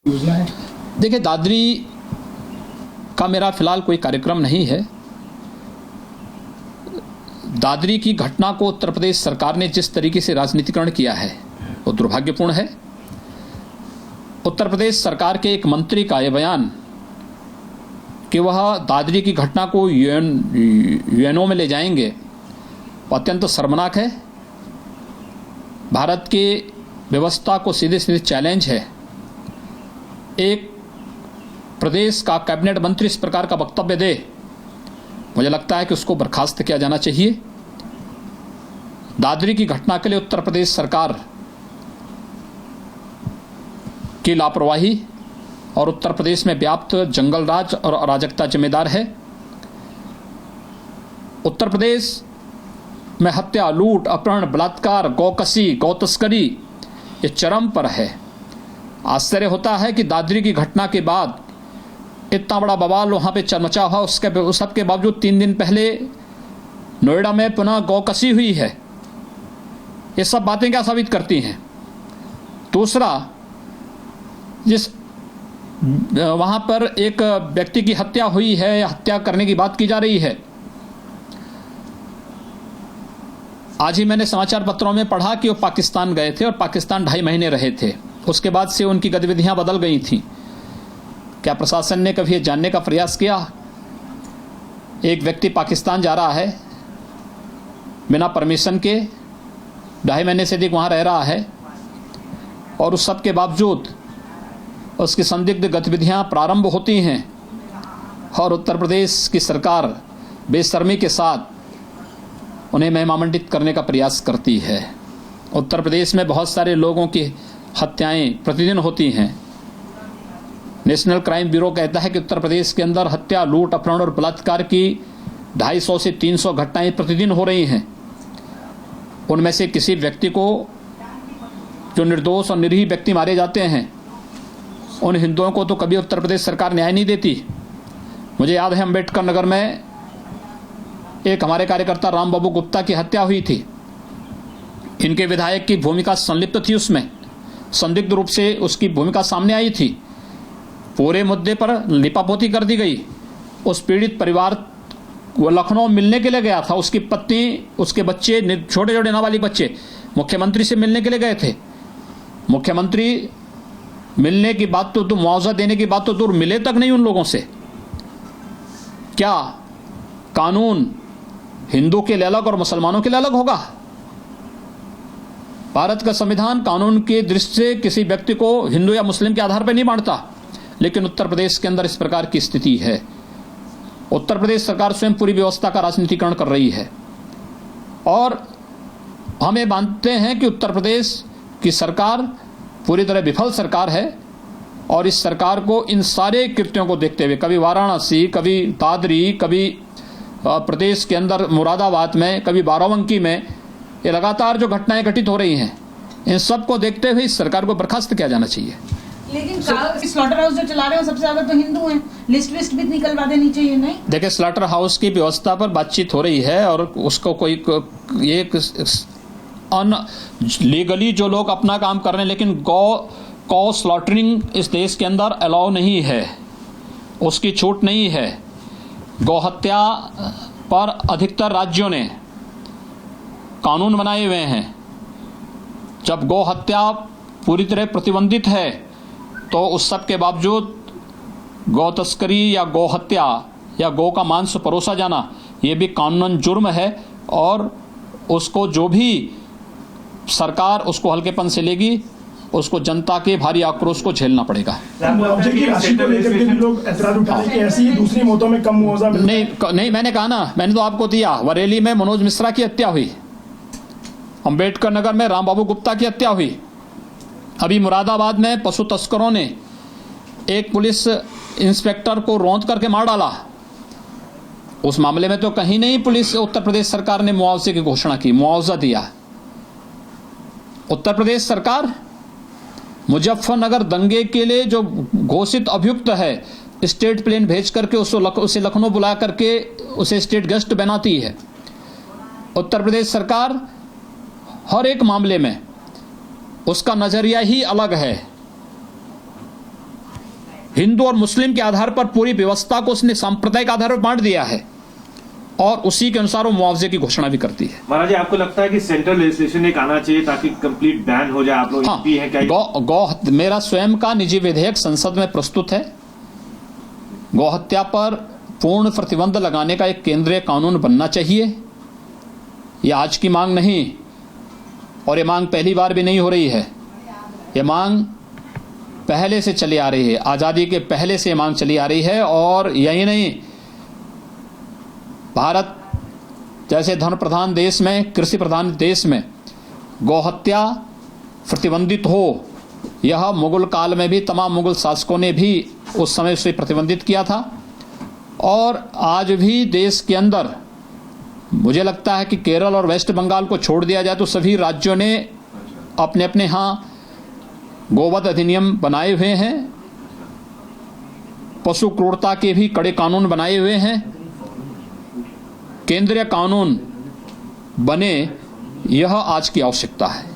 योजना है? देखिए, दादरी का मेरा फिलहाल कोई कार्यक्रम नहीं है। दादरी की घटना को उत्तर प्रदेश सरकार ने जिस तरीके से राजनीतिकरण किया है वो दुर्भाग्यपूर्ण है। उत्तर प्रदेश सरकार के एक मंत्री का यह बयान कि वह दादरी की घटना को यूएनओ में ले जाएंगे वो अत्यंत शर्मनाक है। भारत की व्यवस्था को सीधे सीधे चैलेंज है। एक प्रदेश का कैबिनेट मंत्री इस प्रकार का वक्तव्य दे, मुझे लगता है कि उसको बर्खास्त किया जाना चाहिए। दादरी की घटना के लिए उत्तर प्रदेश सरकार की लापरवाही और उत्तर प्रदेश में व्याप्त जंगलराज और अराजकता जिम्मेदार है। उत्तर प्रदेश में हत्या, लूट, अपहरण, बलात्कार, गौकसी, गौतस्करी ये चरम पर है। आश्चर्य होता है कि दादरी की घटना के बाद इतना बड़ा बवाल वहाँ पे मचा हुआ, उसके सबके बावजूद 3 दिन पहले नोएडा में पुनः गौकसी हुई है। ये सब बातें क्या साबित करती हैं? दूसरा, जिस वहाँ पर एक व्यक्ति की हत्या हुई है, हत्या करने की बात की जा रही है। आज ही मैंने समाचार पत्रों में पढ़ा कि वो पाकिस्तान गए थे और पाकिस्तान 2.5 महीने रहे थे। उसके बाद से उनकी गतिविधियां बदल गई थीं। क्या प्रशासन ने कभी ये जानने का प्रयास किया? एक व्यक्ति पाकिस्तान जा रहा है बिना परमिशन के, 2.5 महीने से अधिक वहाँ रह रहा है और उस सब के बावजूद उसकी संदिग्ध गतिविधियां प्रारंभ होती हैं और उत्तर प्रदेश की सरकार बेशर्मी के साथ उन्हें महिमामंडित करने का प्रयास करती है। उत्तर प्रदेश में बहुत सारे लोगों की हत्याएं प्रतिदिन होती हैं। नेशनल क्राइम ब्यूरो कहता है कि उत्तर प्रदेश के अंदर हत्या, लूट, अपहरण और बलात्कार की 250 से 300 घटनाएं प्रतिदिन हो रही हैं। उनमें से किसी व्यक्ति को, जो निर्दोष और निरीह व्यक्ति मारे जाते हैं, उन हिंदुओं को तो कभी उत्तर प्रदेश सरकार न्याय नहीं देती। मुझे याद है अम्बेडकर नगर में एक हमारे कार्यकर्ता राम बाबू गुप्ता की हत्या हुई थी। इनके विधायक की भूमिका संलिप्त थी, उसमें संदिग्ध रूप से उसकी भूमिका सामने आई थी। पूरे मुद्दे पर लिपापोती कर दी गई। उस पीड़ित परिवार वो लखनऊ मिलने के लिए गया था। उसकी पत्नी, उसके बच्चे, छोटे छोटे नाबालिग बच्चे मुख्यमंत्री से मिलने के लिए गए थे। मुख्यमंत्री मिलने की बात तो मुआवजा देने की बात तो दूर, मिले तक नहीं उन लोगों से। क्या कानून हिंदू के लिए अलग और मुसलमानों के लिए अलग होगा? भारत का संविधान कानून की दृष्टि से किसी व्यक्ति को हिंदू या मुस्लिम के आधार पर नहीं बांटता, लेकिन उत्तर प्रदेश के अंदर इस प्रकार की स्थिति है। उत्तर प्रदेश सरकार स्वयं पूरी व्यवस्था का राजनीतिकरण कर रही है और हम ये मानते हैं कि उत्तर प्रदेश की सरकार पूरी तरह विफल सरकार है और इस सरकार को इन सारे कृत्यों को देखते हुए, कभी वाराणसी, कभी दादरी, कभी प्रदेश के अंदर मुरादाबाद में, कभी बाराबंकी में, ये लगातार जो घटनाएं घटित हो रही हैं, इन सब को देखते हुए इस सरकार को बर्खास्त किया जाना चाहिए। लेकिन स्लॉटर हाउस जो चला रहे हो सबसे ज्यादा तो हिंदू हैं, लिस्ट भी निकलवा देनी चाहिए। नहीं, देखिए, स्लॉटर हाउस की व्यवस्था पर बातचीत हो रही है और उसको कोई एक लीगली जो लोग अपना काम कर रहे हैं, लेकिन गौ स्लॉटरिंग इस देश के अंदर अलाउ नहीं है, उसकी छूट नहीं है। गौ हत्या पर अधिकतर राज्यों ने कानून बनाए हुए हैं। जब गौ हत्या पूरी तरह प्रतिबंधित है तो उस सब के बावजूद गौ तस्करी या गौ हत्या या गौ का मांस परोसा जाना ये भी कानूनन जुर्म है और उसको जो भी सरकार उसको हल्केपन से लेगी, उसको जनता के भारी आक्रोश को झेलना पड़ेगा। मुआवजे की राशि को लेकर के भी लोग ऐतराज उठा रहे हैं कि ऐसी ही दूसरी मौतों में कम मुआवजा नहीं, मैंने कहा ना, मैंने तो आपको दिया। बरेली में मनोज मिश्रा की हत्या हुई, अम्बेडकर नगर में राम बाबू गुप्ता की हत्या हुई, अभी मुरादाबाद में पशु तस्करों ने एक पुलिस इंस्पेक्टर को रौंद करके मार डाला। उस मामले में तो कहीं नहीं पुलिस, उत्तर प्रदेश सरकार ने मुआवजे की घोषणा की, मुआवजा दिया। उत्तर प्रदेश सरकार मुजफ्फरनगर दंगे के लिए जो घोषित अभियुक्त है, स्टेट प्लेन भेज करके उसे लखनऊ बुला करके उसे स्टेट गेस्ट बनाती है। उत्तर प्रदेश सरकार हर एक मामले में उसका नजरिया ही अलग है। हिंदू और मुस्लिम के आधार पर पूरी व्यवस्था को उसने सांप्रदायिक आधार पर बांट दिया है और उसी के अनुसार वो मुआवजे की घोषणा भी करती है। महाराज जी, आपको लगता है कि सेंट्रल लेजिस्लेशन एक आना चाहिए ताकि कंप्लीट बैन हो जाए? आप लोग हाँ, MP हैं क्या? मेरा स्वयं का निजी विधेयक संसद में प्रस्तुत है। गौहत्या पर पूर्ण प्रतिबंध लगाने का एक केंद्रीय कानून बनना चाहिए। ये आज की मांग नहीं, और ये मांग पहली बार भी नहीं हो रही है। ये मांग पहले से चली आ रही है, आज़ादी के पहले से ये मांग चली आ रही है। और यही नहीं, भारत जैसे धन प्रधान देश में, कृषि प्रधान देश में गौहत्या प्रतिबंधित हो, यह मुगल काल में भी तमाम मुगल शासकों ने भी उस समय उसे प्रतिबंधित किया था। और आज भी देश के अंदर मुझे लगता है कि केरल और वेस्ट बंगाल को छोड़ दिया जाए तो सभी राज्यों ने अपने अपने यहाँ गोवध अधिनियम बनाए हुए हैं, पशु क्रूरता के भी कड़े कानून बनाए हुए हैं। केंद्रीय कानून बने, यह आज की आवश्यकता है।